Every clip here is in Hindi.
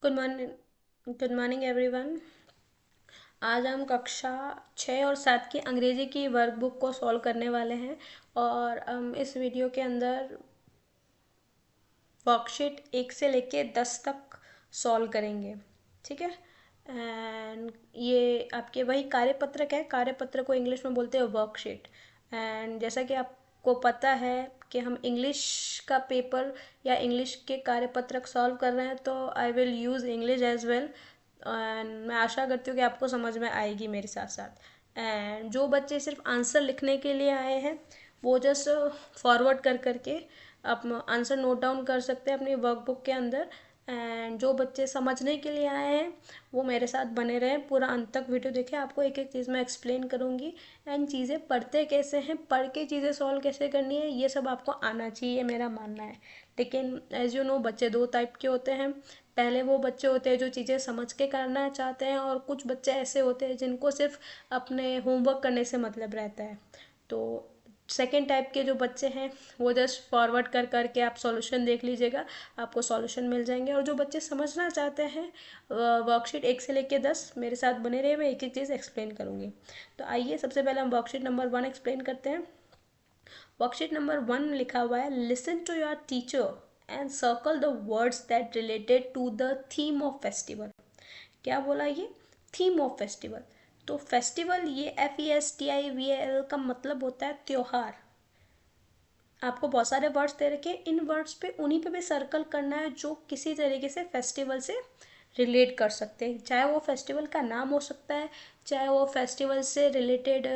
Good morning everyone. आज हम कक्षा 6 और 7 की अंग्रेजी की वर्कबुक को सॉल्व करने वाले हैं और हम इस वीडियो के अंदर वर्कशीट 1 से लेके 10 तक सॉल्व करेंगे। ठीक है। एंड ये आपके वही कार्यपत्रक है। कार्यपत्र को इंग्लिश में बोलते हैं वर्कशीट। एंड जैसा कि आपको पता है कि हम इंग्लिश का पेपर या इंग्लिश के कार्यपत्रक सॉल्व कर रहे हैं, तो I will use English as well. And मैं आशा करती हूँ कि आपको समझ में आएगी मेरे साथ साथ। एंड जो बच्चे सिर्फ आंसर लिखने के लिए आए हैं वो जस्ट फॉरवर्ड कर करके आप आंसर नोट डाउन कर सकते हैं अपनी वर्कबुक के अंदर। एंड जो बच्चे समझने के लिए आए हैं वो मेरे साथ बने रहें, पूरा अंत तक वीडियो देखें। आपको एक एक चीज़ मैं एक्सप्लेन करूँगी एंड चीज़ें पढ़ते कैसे हैं, पढ़ के चीज़ें सॉल्व कैसे करनी है, ये सब आपको आना चाहिए, मेरा मानना है। लेकिन एज यू नो बच्चे दो टाइप के होते हैं। पहले वो बच्चे होते हैं जो चीज़ें समझ के करना चाहते हैं, और कुछ बच्चे ऐसे होते हैं जिनको सिर्फ अपने होमवर्क करने से मतलब रहता है। तो सेकेंड टाइप के जो बच्चे हैं वो जस्ट फॉरवर्ड कर करके आप सॉल्यूशन देख लीजिएगा, आपको सॉल्यूशन मिल जाएंगे। और जो बच्चे समझना चाहते हैं वर्कशीट 1 से लेके 10 मेरे साथ बने रहे, मैं एक एक चीज़ एक्सप्लेन करूँगी। तो आइए सबसे पहले हम वर्कशीट नंबर 1 एक्सप्लेन करते हैं। वर्कशीट नंबर 1 लिखा हुआ है, listen to your teacher and circle the words that related to the theme of festival. क्या बोला ये? Theme of festival. तो फेस्टिवल ये FESTIVAL का मतलब होता है त्योहार। आपको बहुत सारे वर्ड्स दे रखे, इन वर्ड्स पे उन्हीं पे भी सर्कल करना है जो किसी तरीके से फेस्टिवल से रिलेट कर सकते हैं। चाहे वो फेस्टिवल का नाम हो सकता है, चाहे वो फेस्टिवल से रिलेटेड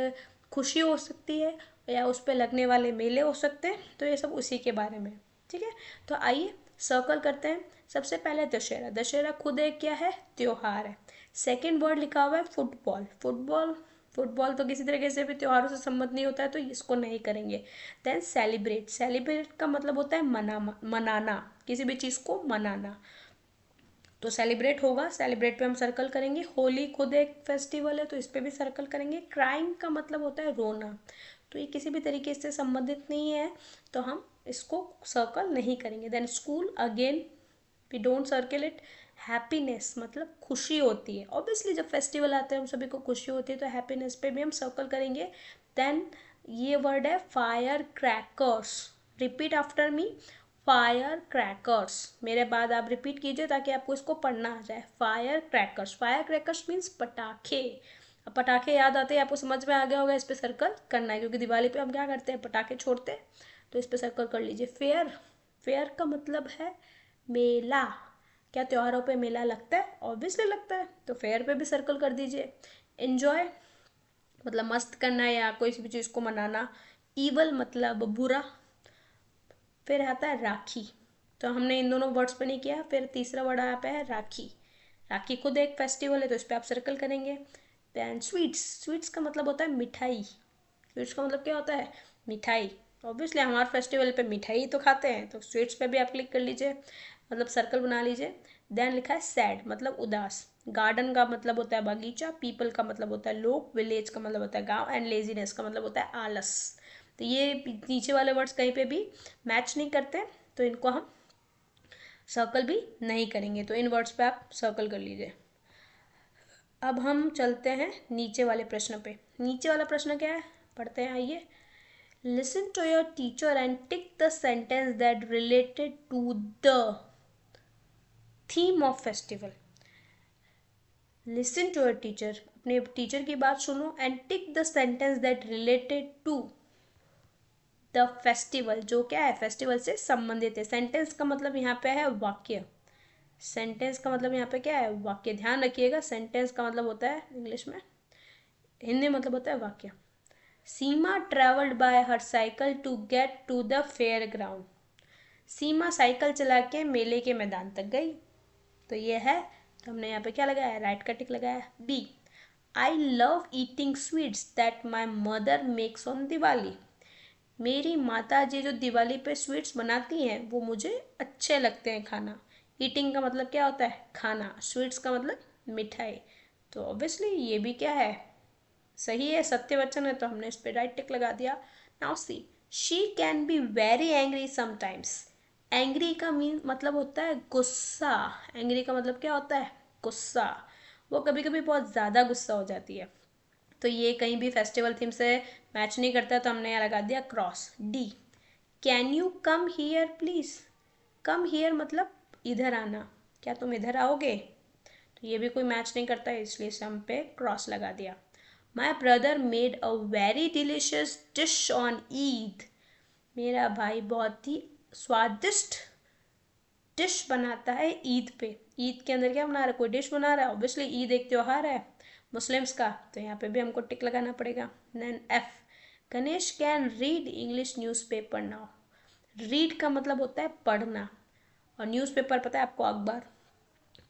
खुशी हो सकती है, या उस पर लगने वाले मेले हो सकते हैं। तो ये सब उसी के बारे में। ठीक है, तो आइए सर्कल करते हैं। सबसे पहले दशहरा। दशहरा खुद एक क्या है? त्योहार है। सेकेंड वर्ड लिखा हुआ है फुटबॉल। फुटबॉल फुटबॉल तो किसी तरीके से भी त्योहारों से संबंध नहीं होता है, तो इसको नहीं करेंगे। Then celebrate. सेलिब्रेट का मतलब होता है मनाना, किसी भी चीज़ को मनाना। तो सेलिब्रेट होगा, सेलिब्रेट पे हम सर्कल करेंगे। होली खुद एक फेस्टिवल है, तो इस पर भी सर्कल करेंगे। क्राइंग का मतलब होता है रोना, तो ये किसी भी तरीके से संबंधित नहीं है, तो हम इसको सर्कल नहीं करेंगे। Then school, again we don't circle it. Happiness मतलब खुशी होती है, ऑब्वियसली जब फेस्टिवल आते हैं हम सभी को खुशी होती है, तो हैप्पीनेस पे भी हम सर्कल करेंगे। देन ये वर्ड है fire crackers. Repeat after me, fire crackers. मेरे बाद आप रिपीट कीजिए ताकि आपको इसको पढ़ना आ जाए। Fire crackers. Fire crackers means पटाखे। अब पटाखे याद आते हैं, आपको समझ में आ गया होगा, इस पर सर्कल करना है क्योंकि दिवाली पे हम क्या करते हैं? पटाखे छोड़ते हैं, तो इस पर सर्कल कर लीजिए। फेयर। फेयर का मतलब है मेला। क्या त्योहारों पे मेला लगता है? ऑब्वियसली लगता है, तो फेयर पे भी सर्कल कर दीजिए। एन्जॉय मतलब मस्त करना या कोई भी चीज़ को मनाना। ईवल मतलब बुरा। फिर आता है राखी। तो हमने इन दोनों वर्ड्स पे नहीं किया। फिर तीसरा वर्ड यहाँ पे है राखी। राखी खुद एक फेस्टिवल है, तो इस पर आप सर्कल करेंगे। Then sweets. स्वीट्स का मतलब होता है मिठाई। स्वीट्स का मतलब क्या होता है? मिठाई। ऑब्वियसली हमारे फेस्टिवल पे मिठाई तो खाते हैं, तो स्वीट्स पे भी आप क्लिक कर लीजिए, मतलब सर्कल बना लीजिए। देन लिखा है सैड मतलब उदास। गार्डन का मतलब होता है बगीचा। पीपल का मतलब होता है लोग। विलेज का मतलब होता है गांव। एंड लेजीनेस का मतलब होता है आलस। तो ये नीचे वाले वर्ड्स कहीं पे भी मैच नहीं करते, तो इनको हम सर्कल भी नहीं करेंगे। तो इन वर्ड्स पे आप सर्कल कर लीजिए। अब हम चलते हैं नीचे वाले प्रश्न पे। नीचे वाला प्रश्न क्या है, पढ़ते हैं, आइए। Listen to your teacher and tick the sentence that related to the theme of festival. Listen to your teacher, अपने टीचर की बात सुनो। And tick the sentence that related to the festival, जो क्या है? फेस्टिवल से संबंधित है। सेंटेंस का मतलब यहाँ पे है वाक्य। सेंटेंस का मतलब यहाँ पे क्या है? वाक्य। ध्यान रखिएगा, सेंटेंस का मतलब होता है इंग्लिश में, हिंदी मतलब होता है वाक्य। Seema travelled by her cycle to get to the fair ground. Seema cycle चला के मेले के मैदान तक गई, तो ये है। तो हमने यहाँ पे क्या लगाया? राइट का टिक लगाया। B, I love eating sweets that my mother makes on Diwali. मेरी माता जी जो दिवाली पे स्वीट्स बनाती हैं वो मुझे अच्छे लगते हैं खाना। ईटिंग का मतलब क्या होता है? खाना। स्वीट्स का मतलब मिठाई। तो ऑब्वियसली ये भी क्या है? सही है, सत्य वचन है, तो हमने इस पर राइट टिक लगा दिया। Now see, she can be very angry sometimes. Angry का मीन मतलब होता है गुस्सा। एंग्री का मतलब क्या होता है? गुस्सा। वो कभी कभी बहुत ज़्यादा गुस्सा हो जाती है। तो ये कहीं भी फेस्टिवल थीम से मैच नहीं करता, तो हमने यहाँ लगा दिया cross. D, can you come here please. Come here मतलब इधर आना, क्या तुम इधर आओगे? तो ये भी कोई मैच नहीं करता है, इसलिए इसे हम पे क्रॉस लगा दिया। My brother made a very delicious dish on Eid. मेरा भाई बहुत ही स्वादिष्ट डिश बनाता है ईद पे। ईद के अंदर क्या बना रहा है? कोई डिश बना रहा है। ऑब्वियसली ईद एक त्योहार है मुस्लिम्स का, तो यहाँ पे भी हमको टिक लगाना पड़ेगा। Then F, Ganesh can read English newspaper now. Read का मतलब होता है पढ़ना, और न्यूज़पेपर पता है आपको, अखबार।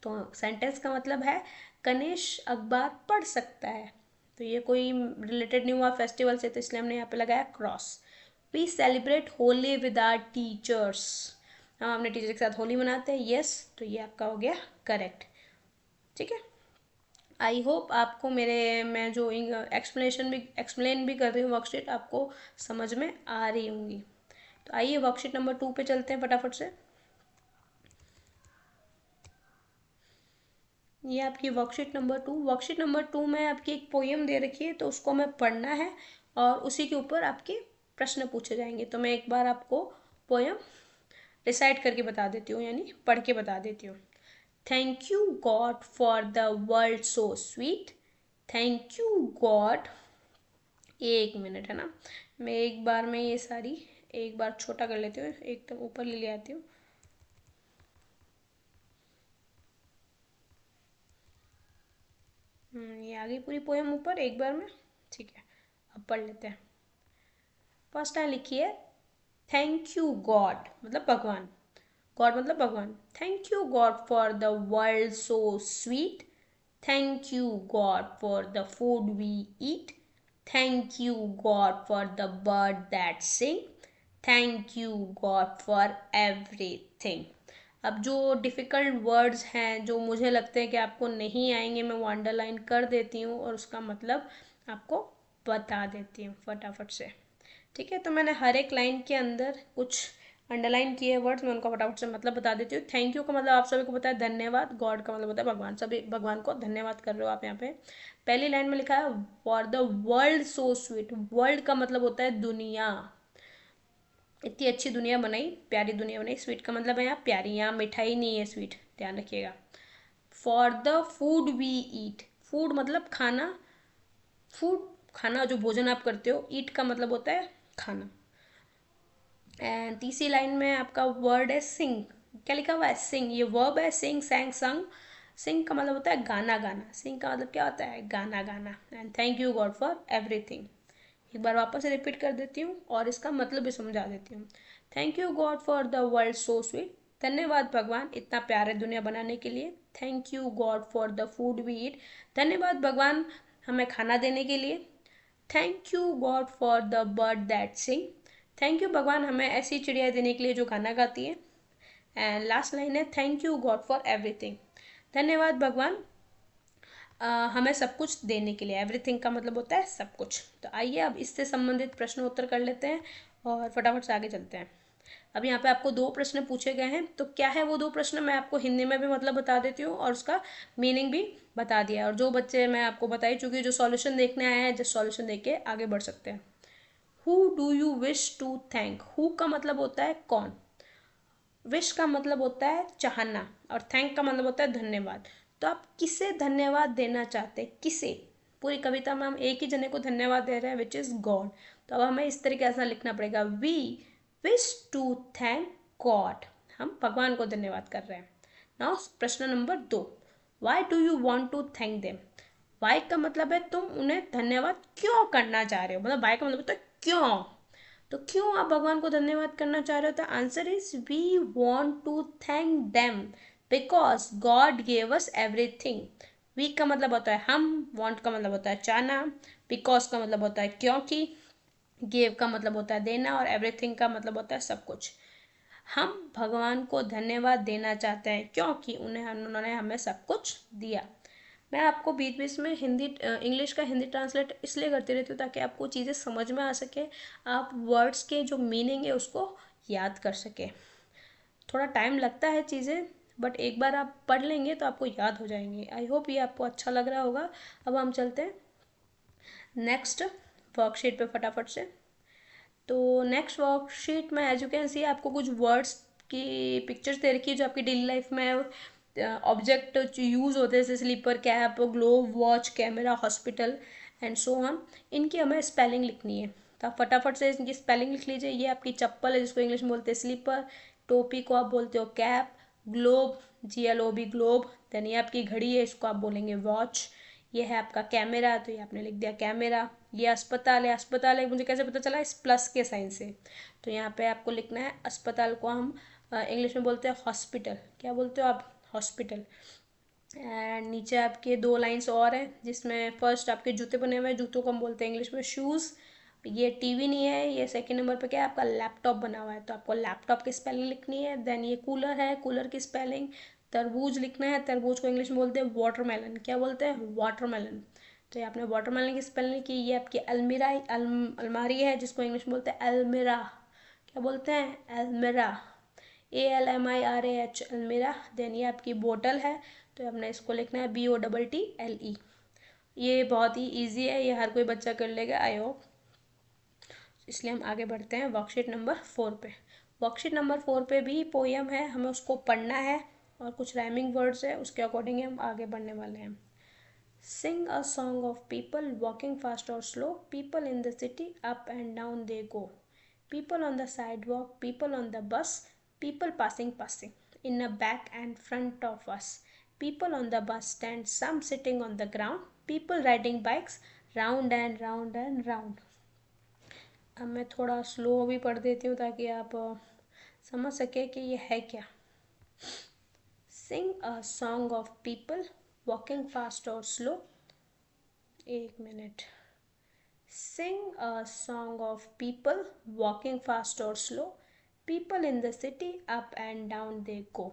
तो सेंटेंस का मतलब है गणेश अखबार पढ़ सकता है। तो ये कोई रिलेटेड नहीं हुआ फेस्टिवल से, तो इसलिए हमने यहाँ पे लगाया cross. We celebrate Holi with our teachers. हम अपने टीचर के साथ होली मनाते हैं, यस, तो ये आपका हो गया करेक्ट। ठीक है, आई होप आपको मेरे मैं जो एक्सप्लेन भी कर रही हूँ वर्कशीट, आपको समझ में आ रही होंगी। तो आइए वर्कशीट नंबर 2 पे चलते हैं फटाफट से। ये आपकी वर्कशीट नंबर टू में आपकी एक पोएम दे रखी है, तो उसको हमें पढ़ना है और उसी के ऊपर आपके प्रश्न पूछे जाएंगे। तो मैं एक बार आपको पोएम रिसाइट करके बता देती हूँ, यानी पढ़ के बता देती हूँ। Thank you God for the world so sweet. Thank you God. एक मिनट है ना, मैं एक बार में ये सारी एक बार छोटा कर लेती हूँ, एकदम ऊपर ले आती हूँ। ये आ गई पूरी पोएम ऊपर एक बार में। ठीक है, अब पढ़ लेते हैं। फर्स्ट लाइन लिखिए, थैंक यू गॉड मतलब भगवान। गॉड मतलब भगवान। Thank you God for the world so sweet. Thank you God for the food we eat. Thank you God for the bird that sing. Thank you God for everything. अब जो डिफ़िकल्ट वर्ड्स हैं जो मुझे लगते हैं कि आपको नहीं आएंगे, मैं वो अंडरलाइन कर देती हूँ और उसका मतलब आपको बता देती हूँ फटाफट से। ठीक है, तो मैंने हर एक लाइन के अंदर कुछ अंडरलाइन किए वर्ड्स, मैं उनका फटाफट से मतलब बता देती हूँ। थैंक यू का मतलब आप सभी को पता है धन्यवाद। गॉड का मतलब होता है भगवान। सभी भगवान को धन्यवाद कर रहे हो आप यहाँ पे। पहली लाइन में लिखा है for the world so sweet. World का मतलब होता है दुनिया। इतनी अच्छी दुनिया बनाई, प्यारी दुनिया बनाई। स्वीट का मतलब है यहाँ प्यारी, यहाँ मिठाई नहीं है स्वीट, ध्यान रखिएगा। For the food we eat. Food मतलब खाना। फूड खाना, जो भोजन आप करते हो। ईट का मतलब होता है खाना। एंड तीसरी लाइन में आपका वर्ड है सिंग। क्या लिखा हुआ है? सिंग। ये वर्ब है, सिंग, सैंग, संग। सिंग का मतलब होता है गाना गाना। सिंग का मतलब क्या होता है? गाना गाना। And thank you God for everything. एक बार वापस रिपीट कर देती हूँ और इसका मतलब भी समझा देती हूँ। Thank you God for the world so sweet. धन्यवाद भगवान इतना प्यारे दुनिया बनाने के लिए। Thank you God for the food we eat. धन्यवाद भगवान हमें खाना देने के लिए। Thank you God for the bird that sing. Thank you भगवान हमें ऐसी चिड़िया देने के लिए जो गाना गाती है। एंड लास्ट लाइन है thank you God for everything. धन्यवाद भगवान हमें सब कुछ देने के लिए। एवरीथिंग का मतलब होता है सब कुछ। तो आइए अब इससे संबंधित प्रश्न उत्तर कर लेते हैं और फटाफट से आगे चलते हैं। अब यहाँ पे आपको 2 प्रश्न पूछे गए हैं, तो क्या है वो 2 प्रश्न मैं आपको हिंदी में भी मतलब बता देती हूँ और उसका मीनिंग भी बता दिया। और जो बच्चे मैं आपको बता ही चुकी, जो सॉल्यूशन देखने आए हैं, जस्ट सॉल्यूशन देख के आगे बढ़ सकते हैं। Who do you wish to thank. Who का मतलब होता है कौन। विश का मतलब होता है चाहना, और थैंक का मतलब होता है धन्यवाद। तो आप किसे धन्यवाद देना चाहते हैं? किसे? पूरी कविता में हम एक ही जने को धन्यवाद दे रहे हैं, विच इज़ गॉड। तो अब हमें इस तरीके से लिखना पड़ेगा, we wish to thank God. हम भगवान को धन्यवाद कर रहे हैं। नाउ प्रश्न number 2, why do you want to thank them. Why का मतलब है तुम उन्हें धन्यवाद क्यों करना चाह रहे हो, मतलब वाई का मतलब होता है क्यों। तो क्यों आप भगवान को धन्यवाद करना चाह रहे हो? तो answer is we want to thank them because God gave us everything. We का मतलब होता है हम, वॉन्ट का मतलब होता है चाहना, बिकॉज का मतलब होता है क्योंकि, गेव का मतलब होता है देना, और एवरीथिंग का मतलब होता है सब कुछ। हम भगवान को धन्यवाद देना चाहते हैं क्योंकि उन्होंने हमें सब कुछ दिया। मैं आपको बीच बीच में हिंदी इंग्लिश का हिंदी ट्रांसलेट इसलिए करती रहती हूँ ताकि आपको चीज़ें समझ में आ सके, आप वर्ड्स के जो मीनिंग है उसको याद कर सके। थोड़ा टाइम लगता है चीज़ें, बट एक बार आप पढ़ लेंगे तो आपको याद हो जाएंगे। आई होप ये आपको अच्छा लग रहा होगा। अब हम चलते हैं नेक्स्ट वर्कशीट पे फटाफट से। तो नेक्स्ट वर्कशीट में एज यू कैन सी आपको कुछ वर्ड्स की पिक्चर्स दे रखी है जो आपकी डेली लाइफ में ऑब्जेक्ट यूज़ होते हैं, जैसे slipper, cap, glove, watch, camera, hospital and so on. इनकी हमें स्पेलिंग लिखनी है, तो आप फटाफट से इनकी स्पेलिंग लिख लीजिए। ये आपकी चप्पल है जिसको इंग्लिश में बोलते हैं स्लीपर, टोपी को आप बोलते हो cap, globe, GLOB globe, then ये आपकी घड़ी है, इसको आप बोलेंगे वॉच। ये है आपका कैमरा, तो ये आपने लिख दिया कैमरा। ये अस्पताल है, अस्पताल है मुझे कैसे पता चला, इस प्लस के साइन से। तो यहाँ पे आपको लिखना है अस्पताल को हम इंग्लिश में बोलते हैं हॉस्पिटल। क्या बोलते हो आप, हॉस्पिटल। एंड नीचे आपके दो लाइंस और हैं जिसमें फर्स्ट आपके जूते बने हुए हैं, जूतों को हम बोलते हैं इंग्लिश में शूज़। ये टीवी नहीं है, ये सेकंड नंबर पे क्या है आपका लैपटॉप बना हुआ है, तो आपको लैपटॉप की स्पेलिंग लिखनी है। देन ये कूलर है, कूलर की स्पेलिंग। तरबूज लिखना है, तरबूज को इंग्लिश में बोलते हैं वाटरमेलन। क्या बोलते हैं, वाटरमेलन। तो ये आपने वाटरमेलन की स्पेलिंग की। ये आपकी अलमीरा, अलमारी है जिसको इंग्लिश में बोलते हैं अलमीरा। क्या बोलते हैं, अलमीरा, ALMIRAH, अलमीरा। देन ये आपकी बोतल है, तो हमने इसको लिखना है BOTTLE। ये बहुत ही ईजी है, ये हर कोई बच्चा कर लेगा आई होप। इसलिए हम आगे बढ़ते हैं वर्कशीट नंबर 4 पे। वर्कशीट नंबर 4 पे भी पोएम है, हमें उसको पढ़ना है और कुछ राइमिंग वर्ड्स है, उसके अकॉर्डिंग हम आगे बढ़ने वाले हैं। Sing a song of people walking fast or slow, people in the city, up and down they go. People on the sidewalk, people on the bus, people passing, in the back and front of us. People on the bus stand, some sitting on the ground, people riding bikes, round and round and round. अब मैं थोड़ा स्लो भी पढ़ देती हूँ ताकि आप समझ सके कि ये है क्या। Sing a song of people walking fast or slow. एक minute. Sing a song of people walking fast or slow. People in the city, up and down they go.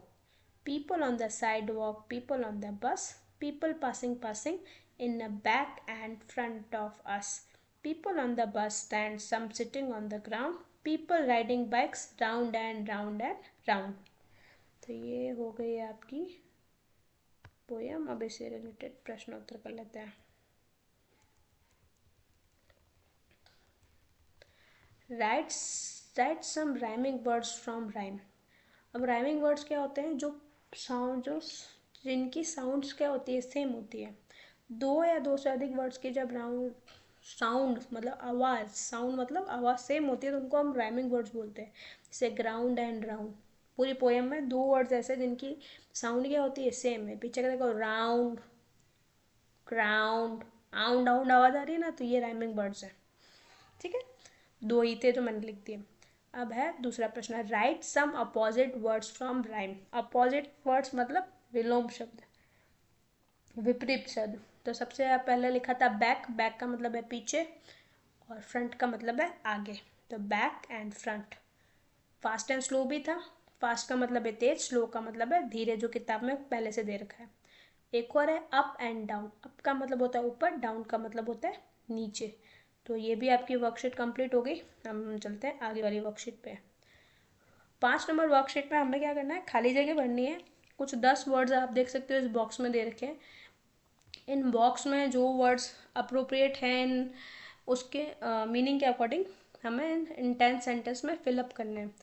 People on the sidewalk, people on the bus, people passing in the back and front of us. People on the bus stand, some sitting on the ground, people riding bikes round and round and round. तो ये हो गई आपकी पोयम। अब इससे रिलेटेड प्रश्न उत्तर कर लेते हैं। Write some rhyming words from rhyme. अब राइमिंग वर्ड्स क्या होते हैं, जो साउंड, जो जिनकी साउंड्स क्या होती है, सेम होती है। दो या दो से अधिक वर्ड्स की जब राउंड साउंड मतलब आवाज़, साउंड मतलब आवाज़ सेम होती है तो उनको हम राइमिंग वर्ड्स बोलते हैं। जैसे ग्राउंड एंड राउंड, पूरी पोएम में दो वर्ड्स ऐसे जिनकी साउंड क्या होती है, सेम है। पीछे का देखो राउंड, ग्राउंड, आउंड आउंड आवाज़ आ रही है ना, तो ये राइमिंग वर्ड्स हैं। ठीक है, दो ही थे तो मैंने लिख दिए। अब है दूसरा प्रश्न, write some opposite words from rhyme. Opposite words मतलब विलोम शब्द, विपरीत शब्द। तो सबसे पहले लिखा था बैक, बैक का मतलब है पीछे और फ्रंट का मतलब है आगे। तो back and front. Fast and slow भी था, फास्ट का मतलब है तेज, स्लो का मतलब है धीरे, जो किताब में पहले से दे रखा है। एक और है अप एंड डाउन। अप का मतलब होता है ऊपर, डाउन का मतलब होता है नीचे। तो ये भी आपकी वर्कशीट कंप्लीट हो गई। हम चलते हैं आगे वाली वर्कशीट पे। 5 नंबर वर्कशीट में हमें क्या करना है, खाली जगह भरनी है। कुछ 10 वर्ड्स आप देख सकते हो इस बॉक्स में दे रखे हैं। इन बॉक्स में जो वर्ड्स अप्रोप्रिएट हैं इन उसके मीनिंग के अकॉर्डिंग हमें इन 10 सेंटेंस में फिलअप करने हैं।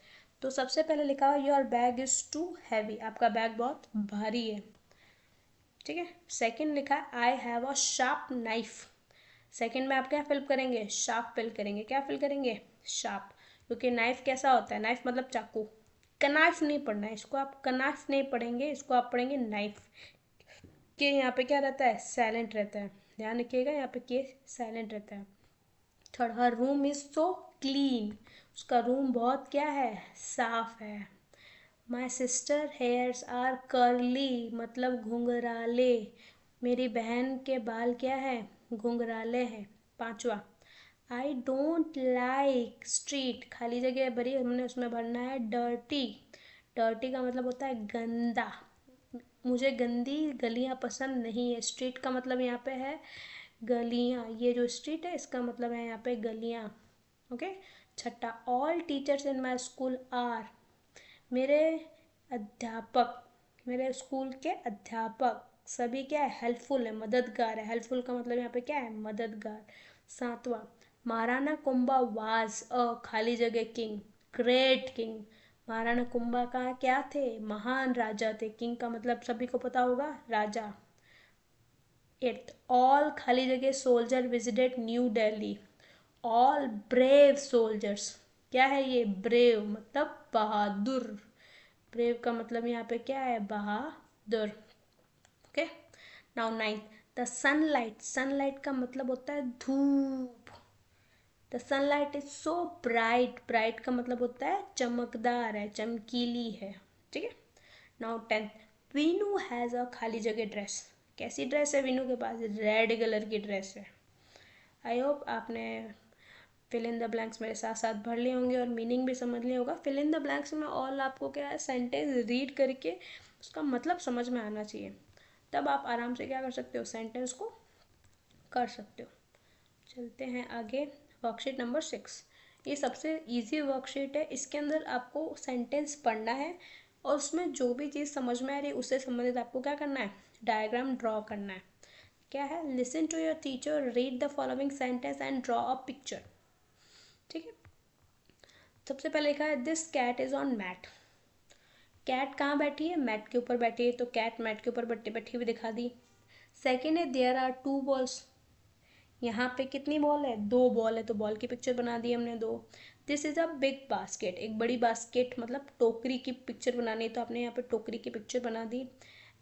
तो सबसे पहले लिखा हुआ your bag is too heavy, आपका बैग बहुत भारी है। ठीक है। सेकंड लिखा है I have a sharp knife. Second में आप क्या फिल करेंगे, शार्प फिल करेंगे। क्या फिल करेंगे, शार्प, क्योंकि नाइफ कैसा होता है, नाइफ मतलब चाकू। कनाइफ नहीं पढ़ना है, इसको आप कनाइफ नहीं पढ़ेंगे, इसको आप पढ़ेंगे नाइफ। के यहाँ पे क्या रहता है, साइलेंट रहता है, ध्यान रखिएगा यहाँ पे के साइलेंट रहता है। Third, her room is so clean, उसका रूम बहुत क्या है, साफ है। My sister hairs are curly, मतलब घुंघराले, मेरी बहन के बाल क्या है, घुंघराले हैं। पांचवा, आई डोंट लाइक स्ट्रीट, खाली जगह भरी, हमने उसमें भरना है डर्टी। डर्टी का मतलब होता है गंदा, मुझे गंदी गलियां पसंद नहीं है। स्ट्रीट का मतलब यहाँ पे है गलियां, ये जो स्ट्रीट है इसका मतलब है यहाँ पे गलियां। ओके। छठा, all teachers in my school are, मेरे अध्यापक, मेरे स्कूल के अध्यापक सभी क्या है, हेल्पफुल है, मददगार है। हेल्पफुल का मतलब यहाँ पे क्या है, मददगार। 7वां, महाराणा कुंभा वाज अ खाली जगह king, great king. Maharana Kumbha का क्या थे, महान राजा थे। किंग का मतलब सभी को पता होगा, राजा। 8th, ऑल खाली जगह soldier visited new Delhi, all brave soldiers. क्या है ये, ब्रेव मतलब बहादुर। ब्रेव का मतलब यहाँ पे क्या है, बहादुर। Okay, now 9th, the sunlight. Sunlight का मतलब होता है धूप। The sunlight is so bright. Bright का मतलब होता है चमकदार है, चमकीली है। ठीक है, now 10th, Veenu has a खाली जगह ड्रेस। कैसी ड्रेस है वीनू के पास, रेड कलर की ड्रेस है। आई होप आपने फिल इन द ब्लैंक्स मेरे साथ साथ भर लिए होंगे और मीनिंग भी समझ लिया होगा। फिल इन द ब्लैंक्स में ऑल आपको क्या है, सेंटेंस रीड करके उसका मतलब समझ में आना चाहिए, तब आप आराम से क्या कर सकते हो, सेंटेंस को कर सकते हो। चलते हैं आगे, वर्कशीट नंबर 6। ये सबसे इजी वर्कशीट है। इसके अंदर आपको सेंटेंस पढ़ना है और उसमें जो भी चीज़ समझ में आ रही है उससे संबंधित आपको क्या करना है, डायग्राम ड्रॉ करना है। क्या है, listen to your teacher, read the following sentence and draw a picture. ठीक है, सबसे पहले लिखा है this cat is on mat. Cat कहाँ बैठी है, मैट के ऊपर बैठी है, तो कैट मैट के ऊपर बैठी हुई दिखा दी। सेकेंड है देयर आर 2 बॉल्स। यहाँ पे कितनी बॉल है, 2 बॉल है, तो बॉल की पिक्चर बना दी हमने 2। This is a big basket. एक बड़ी बास्केट मतलब टोकरी की पिक्चर बनानी है, तो आपने यहाँ पे टोकरी की पिक्चर बना दी।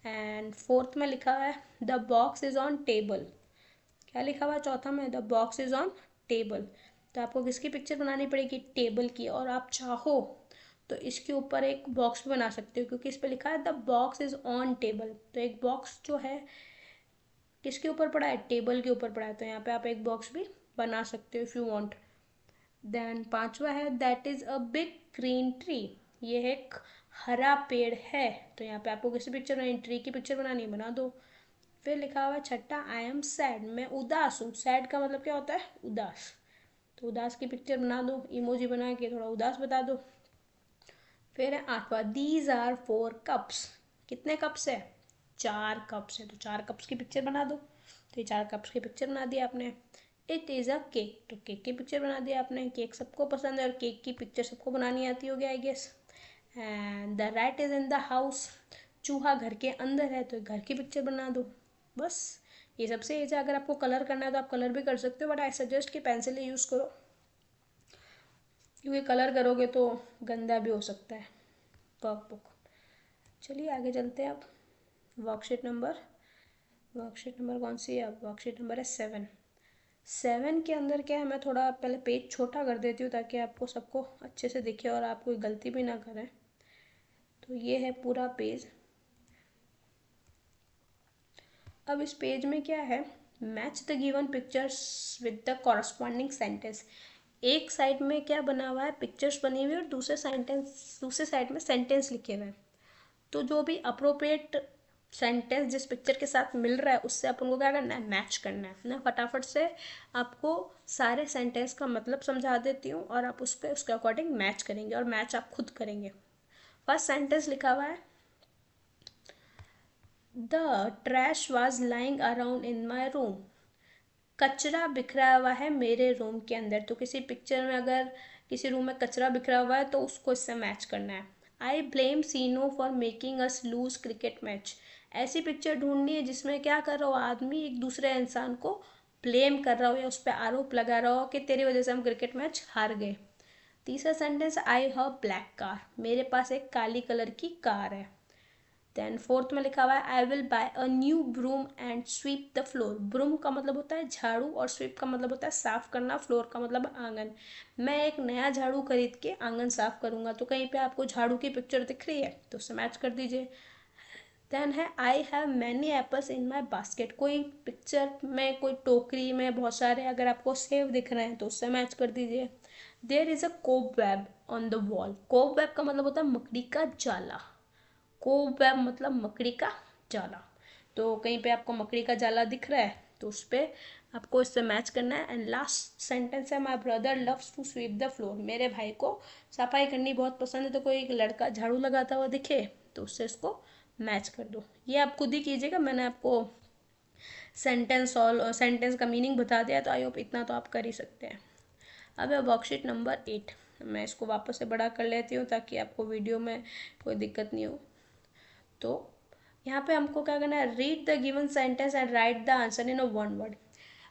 एंड 4th में लिखा है the box is on table. क्या लिखा हुआ है चौथा में, the box is on table. तो आपको किसकी पिक्चर बनानी पड़ेगी, टेबल की। और आप चाहो तो इसके ऊपर एक बॉक्स भी बना सकते हो, क्योंकि इस पर लिखा है the box is on table, तो एक बॉक्स जो है किसके ऊपर पड़ा है, टेबल के ऊपर पड़ा है, तो यहाँ पे आप एक बॉक्स भी बना सकते हो इफ़ यू वांट। देन 5वां है that is a big green tree. ये एक हरा पेड़ है, तो यहाँ पे आपको किसी पिक्चर बनानी, ट्री की पिक्चर बनानी, बना दो। फिर लिखा हुआ है 6ठा, आई एम सैड। मैं उदास हूँ। सैड का मतलब क्या होता है, उदास, तो उदास की पिक्चर बना दो, इमोजी बना के थोड़ा उदास बता दो। फिर है 8वां, दीज आर 4 कप्स। कितने कप्स है, 4 कप्स है, तो 4 कप्स की पिक्चर बना दो। तो ये 4 कप्स की पिक्चर बना दी आपने। इट इज़ अ केक, तो केक की पिक्चर बना दी आपने। केक सबको पसंद है और केक की पिक्चर सबको बनानी आती होगी I guess. And the rat is in the house. चूहा घर के अंदर है, तो घर की पिक्चर बना दो। बस ये सबसे एज है। अगर आपको कलर करना है तो आप कलर भी कर सकते हो, बट आई सजेस्ट कि पेंसिल ही यूज़ करो, क्योंकि कलर करोगे तो गंदा भी हो सकता है वर्कबुक। चलिए आगे चलते हैं अब। वर्कशीट नंबर कौन सी है अब, वर्कशीट नंबर है 7। 7 के अंदर क्या है, मैं थोड़ा पहले पेज छोटा कर देती हूँ ताकि आपको सबको अच्छे से दिखे और आप कोई गलती भी ना करें। तो ये है पूरा पेज। अब इस पेज में क्या है, match the given pictures with the corresponding sentence. एक साइड में क्या बना हुआ है, पिक्चर्स बनी हुई है, और दूसरे साइड में सेंटेंस लिखे हुए हैं। तो जो भी अप्रोप्रिएट सेंटेंस जिस पिक्चर के साथ मिल रहा है उससे अपन को क्या करना है, मैच करना है ना। फटाफट से आपको सारे सेंटेंस का मतलब समझा देती हूँ और आप उस पर उसके अकॉर्डिंग मैच करेंगे, और मैच आप खुद करेंगे। फर्स्ट सेंटेंस लिखा हुआ है the trash was lying around in my room. कचरा बिखरा हुआ है मेरे रूम के अंदर। तो किसी पिक्चर में अगर किसी रूम में कचरा बिखरा हुआ है तो उसको इससे मैच करना है। I blame Sino for making us lose cricket match. ऐसी पिक्चर ढूंढनी है जिसमें क्या कर रहा हो, आदमी एक दूसरे इंसान को ब्लेम कर रहा हो या उस पर आरोप लगा रहा हो कि तेरी वजह से हम क्रिकेट मैच हार गए। तीसरा sentence, I have black car. मेरे पास एक काली कलर की कार है। देन 4th में लिखा हुआ है I will buy a new broom and sweep the floor. Broom का मतलब होता है झाड़ू और स्वीप का मतलब होता है साफ करना, फ्लोर का मतलब आंगन। मैं एक नया झाड़ू खरीद के आंगन साफ करूंगा। तो कहीं पे आपको झाड़ू की पिक्चर दिख रही है तो उससे मैच कर दीजिए। देन है I have many apples in my basket. कोई पिक्चर में कोई टोकरी में बहुत सारे अगर आपको सेव दिख रहे हैं तो उससे मैच कर दीजिए। There is a cobweb on the wall. Cobweb का मतलब होता है मकड़ी का जाला। कोब वेब मतलब मकड़ी का जाला। तो कहीं पे आपको मकड़ी का जाला दिख रहा है तो उस पर आपको इससे मैच करना है। एंड लास्ट सेंटेंस है my brother loves to sweep the floor, मेरे भाई को सफाई करनी बहुत पसंद है, तो कोई एक लड़का झाड़ू लगाता हुआ दिखे तो उससे इसको मैच कर दो। ये आप खुद ही कीजिएगा, मैंने आपको सेंटेंस का मीनिंग बता दिया, तो आई होप इतना तो आप कर ही सकते हैं। अब है वर्कशीट नंबर 8, मैं इसको वापस से बड़ा कर लेती हूँ ताकि आपको वीडियो में कोई दिक्कत नहीं हो। तो यहाँ पे हमको क्या करना है, read the given sentence and right the answer in a one word.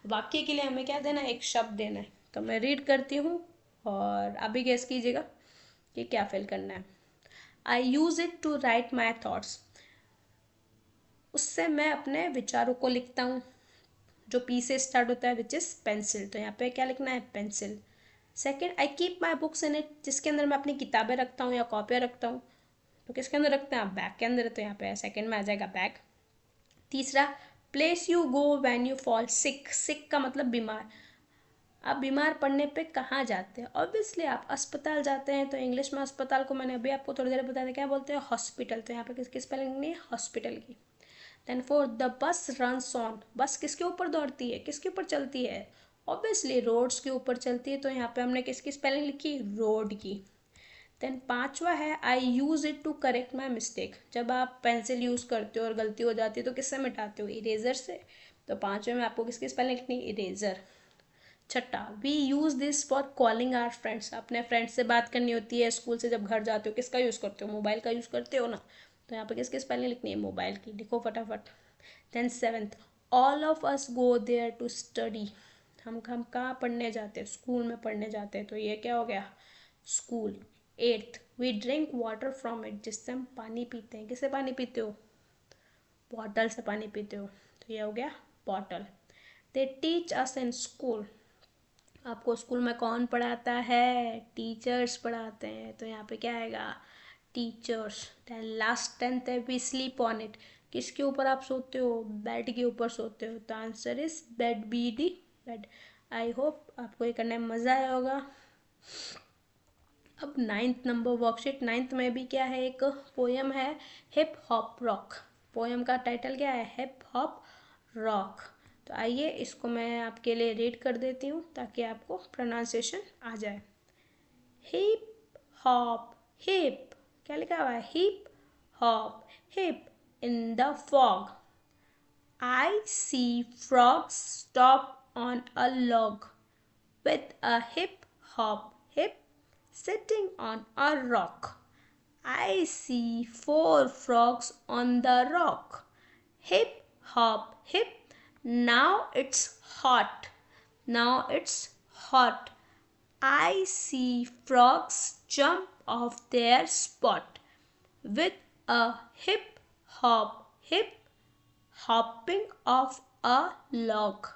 वाक्य के लिए हमें क्या देना है, एक शब्द देना है। तो मैं रीड करती हूँ और आप भी गेस कीजिएगा कि क्या फिल करना है। I use it to write my thoughts, उससे मैं अपने विचारों को लिखता हूँ। जो पी से स्टार्ट होता है विच इज़ पेंसिल, तो यहाँ पे क्या लिखना है, pencil. Second, I keep my books in it, जिसके अंदर मैं अपनी किताबें रखता हूँ या कॉपियाँ रखता हूँ। तो किसके अंदर रखते हैं आप, बैग के अंदर, तो यहाँ पे सेकेंड में आ जाएगा बैग। तीसरा, place you go when you fall sick, sick का मतलब बीमार, आप बीमार पड़ने पे कहाँ जाते हैं, ऑब्वियसली आप अस्पताल जाते हैं। तो इंग्लिश में अस्पताल को मैंने अभी आपको थोड़ी देर बताया क्या बोलते हैं, हॉस्पिटल। तो यहाँ पे किसकी स्पेलिंग नहीं है, हॉस्पिटल की। Then fourth, the bus runs on, bus किसके ऊपर दौड़ती है, किसके ऊपर चलती है, ऑब्वियसली रोड्स के ऊपर चलती है। तो यहाँ पे हमने किसकी स्पेलिंग लिखी, रोड की। देन पांचवा है, I use it to correct my mistake, जब आप पेंसिल यूज़ करते हो और गलती हो जाती है तो किससे मिटाते हो, इरेजर से। तो पांचवे में आपको किसकी स्पेलिंग लिखनी, इरेजर। छठा, we use this for calling our friends, अपने फ्रेंड्स से बात करनी होती है स्कूल से जब घर जाते हो, किसका यूज़ करते हो, मोबाइल का यूज़ करते हो ना। तो यहाँ पे किसकी स्पेलिंग लिखनी है, मोबाइल की, लिखो फटाफट। Then seventh, all of us go there to study, हम कहाँ पढ़ने जाते हैं, स्कूल में पढ़ने जाते हैं। तो ये क्या हो गया, school. Eighth, we drink water from it, जिससे हम पानी पीते हैं, किससे पानी पीते हो, बॉटल से पानी पीते हो। तो ये हो गया bottle. They teach us in school, आपको स्कूल में कौन पढ़ाता है, टीचर्स पढ़ाते हैं। तो यहाँ पे क्या आएगा, टीचर्स। देन लास्ट 10th है, वी स्लीप ऑन इट, किसके ऊपर आप सोते हो, बेड के ऊपर सोते हो। तो answer is bed, B D, bed. I hope आपको ये करने में मज़ा आया होगा। अब 9th नंबर वर्कशीट, 9th में भी क्या है, एक पोयम है, हिप हॉप रॉक। पोयम का टाइटल क्या है, हिप हॉप रॉक। तो आइए इसको मैं आपके लिए रीड कर देती हूँ ताकि आपको प्रोनाउंसिएशन आ जाए। हिप हॉप हिप, क्या लिखा हुआ है, hip hop hip, in the fog I see frogs stop on a log with a hip hop hip sitting on a rock. I see 4 frogs on the rock. Hip hop hip, now it's hot. Now it's hot. I see frogs jump off their spot with a hip hop hip, hopping off a log.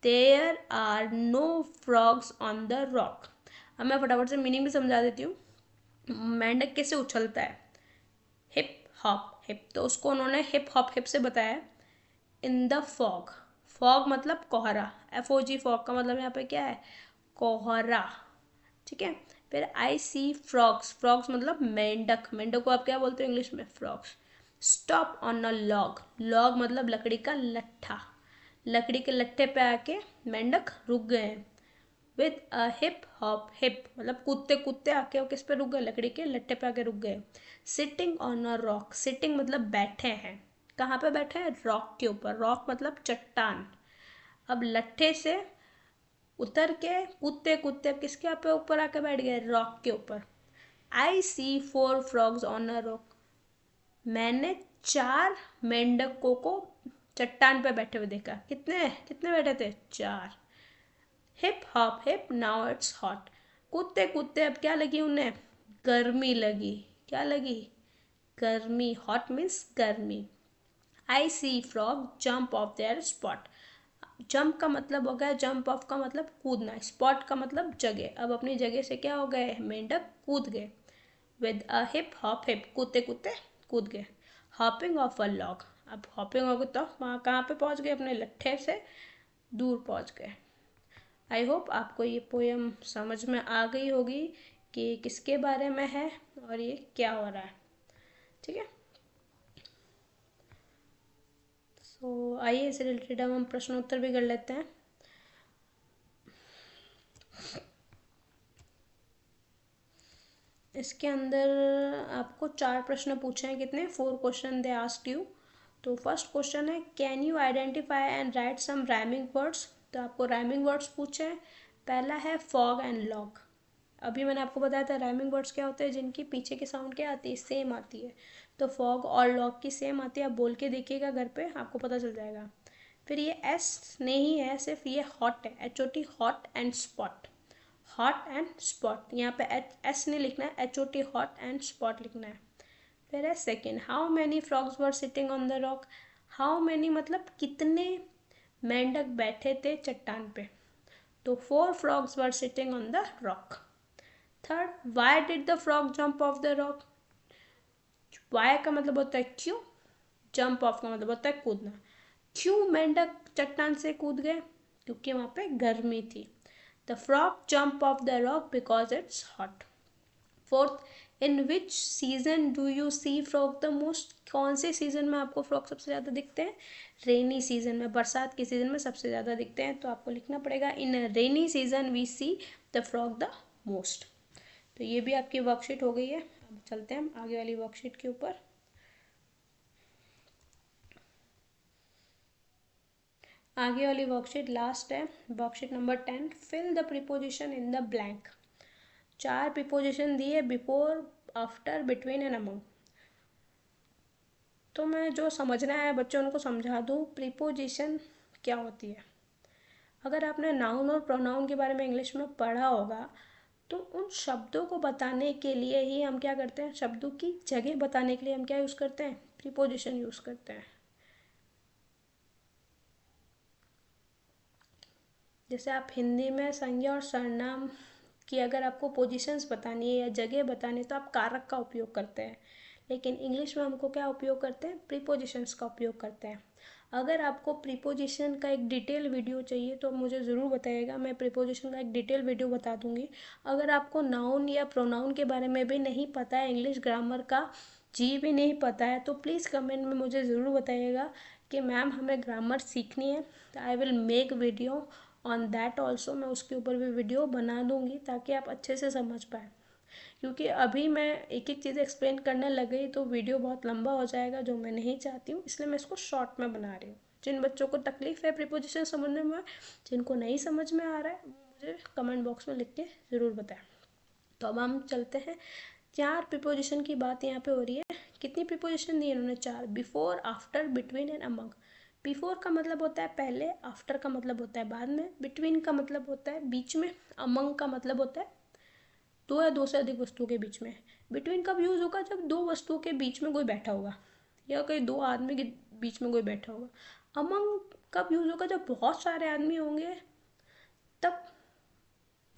There are no frogs on the rock. अब मैं फटाफट से मीनिंग भी समझा देती हूँ। मेंढक कैसे उछलता है, हिप हॉप हिप, तो उसको उन्होंने हिप हॉप हिप से बताया। इन द फॉग, फॉग मतलब कोहरा, FOG, फॉग का मतलब यहाँ पे क्या है, कोहरा, ठीक है। फिर आई सी फ्रॉग्स, फ्रॉग्स मतलब मेंढक, मेंढक को आप क्या बोलते हो इंग्लिश में, frogs. Stop on a log, log मतलब लकड़ी का लट्ठा, लकड़ी के लट्ठे पे आके मेंढक रुक गए हैं। With a hip hop hip मतलब कूदते कूदते आके वो किस पे रुक गए, लकड़ी के लट्ठे पे आके रुक गए। Sitting on a rock, sitting मतलब बैठे हैं, कहाँ पे बैठे हैं, रॉक के ऊपर, रॉक मतलब चट्टान। अब लट्ठे से उतर के कूदते कूदते किसके पे ऊपर आके बैठ गए, रॉक के ऊपर। आई सी 4 फ्रॉग्स ऑन अ रॉक, मैंने 4 मेंढकों को चट्टान पे बैठे हुए देखा। कितने कितने बैठे थे, 4। Hip hop hip, now it's hot, कूदते कूदते अब क्या लगी उन्हें, गर्मी लगी, क्या लगी, गर्मी, हॉट मीन्स गर्मी। I see frog jump off their spot, jump का मतलब हो गया, जंप ऑफ का मतलब कूदना, स्पॉट का मतलब जगह, अब अपनी जगह से क्या हो गए, मेंढक कूद गए। With a hip hop hip, कूदते कूदते कूद गए। हॉपिंग ऑफ अ लॉग, अब हॉपिंग हो गए तो वहाँ कहाँ पे पहुँच गए, अपने लट्ठे से दूर पहुँच गए। आई होप आपको ये पोयम समझ में आ गई होगी कि किसके बारे में है और ये क्या हो रहा है, ठीक है। तो आइए इससे रिलेटेड हम प्रश्नोत्तर भी कर लेते हैं। इसके अंदर आपको 4 प्रश्न पूछे हैं। कितने? 4 क्वेश्चन दे आस्क्ड यू। तो फर्स्ट क्वेश्चन है, can you identify and write some rhyming words. तो आपको राइमिंग वर्ड्स पूछे हैं। पहला है फॉग एंड लॉग। अभी मैंने आपको बताया था राइमिंग वर्ड्स क्या होते हैं, जिनकी पीछे की साउंड क्या आती है, सेम आती है। तो फॉग और लॉग की सेम आती है। आप बोल के देखिएगा घर पे, आपको पता चल जाएगा। फिर ये एस नहीं है, सिर्फ ये हॉट है, HOT, hot and spot. Hot and spot, यहाँ पे एस नहीं लिखना है, HOT, हॉट एंड स्पॉट लिखना है। फिर है second, how many frogs were sitting on the rock. How many मतलब कितने मेंढक बैठे थे चट्टान पे। तो 4 frogs were sitting on the rock. Third, why did the frog jump off the rock? why का मतलब होता है क्यों, जंप ऑफ का मतलब होता है कूदना। क्यों मेंढक चट्टान से कूद गए? क्योंकि वहाँ पे गर्मी थी। The frog jump off the rock because it's hot. Fourth, in which season do you see frog the most. कौन से सीजन में आपको फ्रॉग सबसे ज़्यादा दिखते हैं? रेनी सीजन में, बरसात के सीजन में सबसे ज़्यादा दिखते हैं। तो आपको लिखना पड़ेगा, in rainy season we see the frog the most. तो ये भी आपकी वर्कशीट हो गई है। अब चलते हैं हम आगे वाली वर्कशीट के ऊपर। आगे वाली वर्कशीट लास्ट है, worksheet number 10। Fill the preposition in the blank. 4 preposition दिए, before, after, between and among. तो मैं जो समझना है बच्चों उनको समझा दूँ। प्रीपोजिशन क्या होती है? अगर आपने नाउन और प्रोनाउन के बारे में इंग्लिश में पढ़ा होगा, तो उन शब्दों को बताने के लिए ही हम क्या करते हैं, शब्दों की जगह बताने के लिए हम क्या यूज़ करते हैं, प्रीपोजिशन यूज़ करते हैं। जैसे आप हिंदी में संज्ञा और सर्वनाम की अगर आपको पोजीशंस बतानी है या जगह बतानी है तो आप कारक का उपयोग करते हैं, लेकिन इंग्लिश में हमको क्या उपयोग करते हैं, प्रीपोजिशंस का उपयोग करते हैं। अगर आपको प्रीपोजिशन का एक डिटेल वीडियो चाहिए तो मुझे ज़रूर बताइएगा, मैं प्रीपोजिशन का एक डिटेल वीडियो बता दूंगी। अगर आपको नाउन या प्रोनाउन के बारे में भी नहीं पता है, इंग्लिश ग्रामर का जी भी नहीं पता है, तो प्लीज़ कमेंट में मुझे ज़रूर बताइएगा कि मैम हमें ग्रामर सीखनी है। तो I will make video on that also. मैं उसके ऊपर भी वीडियो बना दूंगी ताकि आप अच्छे से समझ पाए, क्योंकि अभी मैं एक एक चीज़ एक्सप्लेन करने लग गई तो वीडियो बहुत लंबा हो जाएगा, जो मैं नहीं चाहती हूँ, इसलिए मैं इसको शॉर्ट में बना रही हूँ। जिन बच्चों को तकलीफ़ है प्रीपोजिशन समझने में, जिनको नहीं समझ में आ रहा है, मुझे कमेंट बॉक्स में लिख के ज़रूर बताएं। तो अब हम चलते हैं, 4 प्रीपोजिशन की बात यहाँ पे हो रही है। कितनी प्रीपोजिशन दी इन्होंने? 4। Before, after, between and among. Before का मतलब होता है पहले, आफ्टर का मतलब होता है बाद में, बिटवीन का मतलब होता है बीच में, अमंग का मतलब होता है दो या दो से अधिक वस्तुओं के बीच में। बिटवीन कब यूज़ होगा? जब दो वस्तुओं के बीच में कोई बैठा होगा या कहीं दो आदमी के बीच में कोई बैठा होगा। अमंग कब यूज़ होगा? जब बहुत सारे आदमी होंगे तब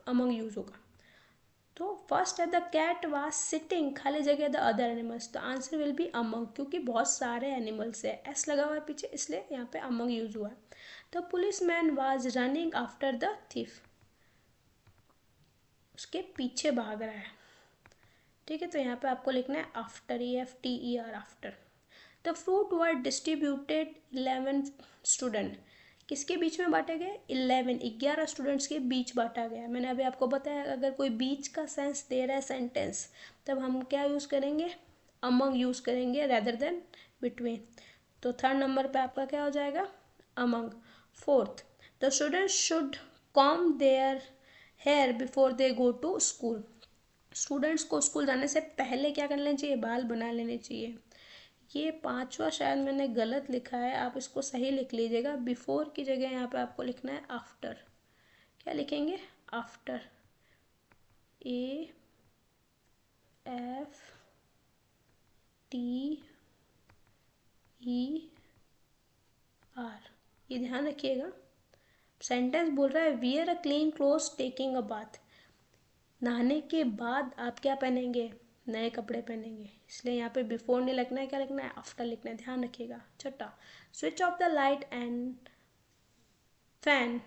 अमंग यूज़ होगा। तो फर्स्ट है द कैट वाज सिटिंग, खाली जगह द अदर एनिमल्स। तो आंसर विल बी अमंग, क्योंकि बहुत सारे एनिमल्स है, एस लगा हुआ है पीछे, इसलिए यहाँ पे अमंग यूज हुआ है। The police man was running after the thief, उसके पीछे भाग रहा है। ठीक है, तो यहाँ पे आपको लिखना है after, EFTER, after. The fruit were distributed 11 student, किसके बीच में बांटे गए? 11 स्टूडेंट्स के बीच बांटा गया। मैंने अभी आपको बताया अगर कोई बीच का सेंस दे रहा है सेंटेंस, तब हम क्या यूज़ करेंगे? अमंग यूज़ करेंगे रेदर देन बिटवीन। तो थर्ड नंबर पे आपका क्या हो जाएगा? Among. Fourth, the students should comb their hair before they go to school. Students को स्कूल जाने से पहले क्या कर लेना चाहिए? बाल बना लेने चाहिए। ये 5वां शायद मैंने गलत लिखा है, आप इसको सही लिख लीजिएगा। बिफोर की जगह यहाँ पे आपको लिखना है आफ्टर। क्या लिखेंगे? आफ्टर, AFTER, ये ध्यान रखिएगा। सेंटेंस बोल रहा है wear a clean clothes taking a bath, नहाने के बाद आप क्या पहनेंगे? नए कपड़े पहनेंगे, इसलिए यहाँ पे बिफोर नहीं लिखना है, क्या लिखना है? आफ्टर लिखना है, ध्यान रखिएगा। छठा, switch off the light and fan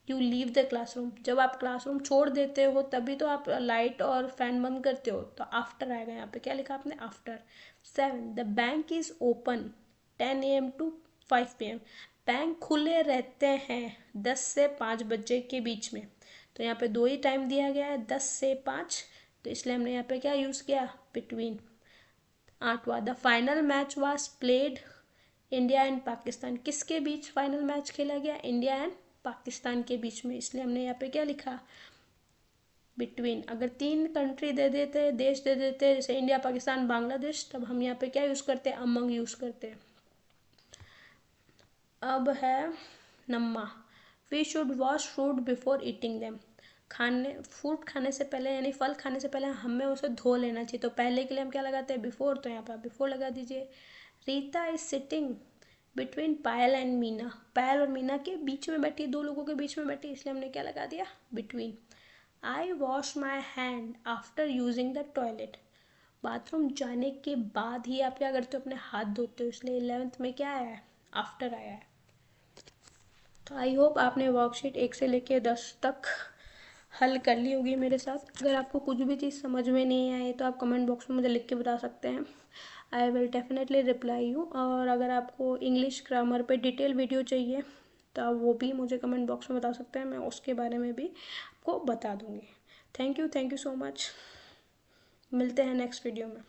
you leave the classroom, जब आप क्लासरूम छोड़ देते हो तभी तो आप लाइट और फैन बंद करते हो, तो आफ्टर आएगा। यहाँ पे क्या लिखा आपने? After. 7, the bank is open 10 AM to 5 PM। Bank खुले रहते हैं 10 से 5 बजे के बीच में। तो यहाँ पे दो ही टाइम दिया गया है, 10 से 5, तो इसलिए हमने यहाँ पे क्या यूज़ किया, बिटवीन। 8वां, the final match was played India and Pakistan. किसके बीच फाइनल मैच खेला गया, इंडिया एंड पाकिस्तान के बीच में, इसलिए हमने यहाँ पे क्या लिखा, बिटवीन। अगर 3 कंट्री दे देते, देश दे देते, जैसे इंडिया, पाकिस्तान, बांग्लादेश, तब हम यहाँ पे क्या यूज़ करते, अमंग यूज़ करते। अब है नम्मा, we should wash fruit before eating them. खाने, फ्रूट खाने से पहले यानी फल खाने से पहले हमें उसे धो लेना चाहिए। तो पहले के लिए हम क्या लगाते हैं, बिफोर, तो यहाँ पर बिफोर लगा दीजिए। Rita is sitting between Payal and Meena. Payal और मीना के बीच में बैठी, दो लोगों के बीच में बैठी, इसलिए हमने क्या लगा दिया, between. I wash my hand after using the toilet. Bathroom जाने के बाद ही आप क्या करते हो, अपने हाथ धोते हो, इसलिए 11th में क्या आया है, आफ्टर आया है। तो आई होप आपने वर्कशीट 1 से लेके 10 तक हल कर ली होगी मेरे साथ। अगर आपको कुछ भी चीज़ समझ में नहीं आए तो आप कमेंट बॉक्स में मुझे लिख के बता सकते हैं। I will definitely reply you. और अगर आपको इंग्लिश ग्रामर पे डिटेल वीडियो चाहिए तो आप वो भी मुझे कमेंट बॉक्स में बता सकते हैं, मैं उसके बारे में भी आपको बता दूँगी। Thank you so much. मिलते हैं नेक्स्ट वीडियो में।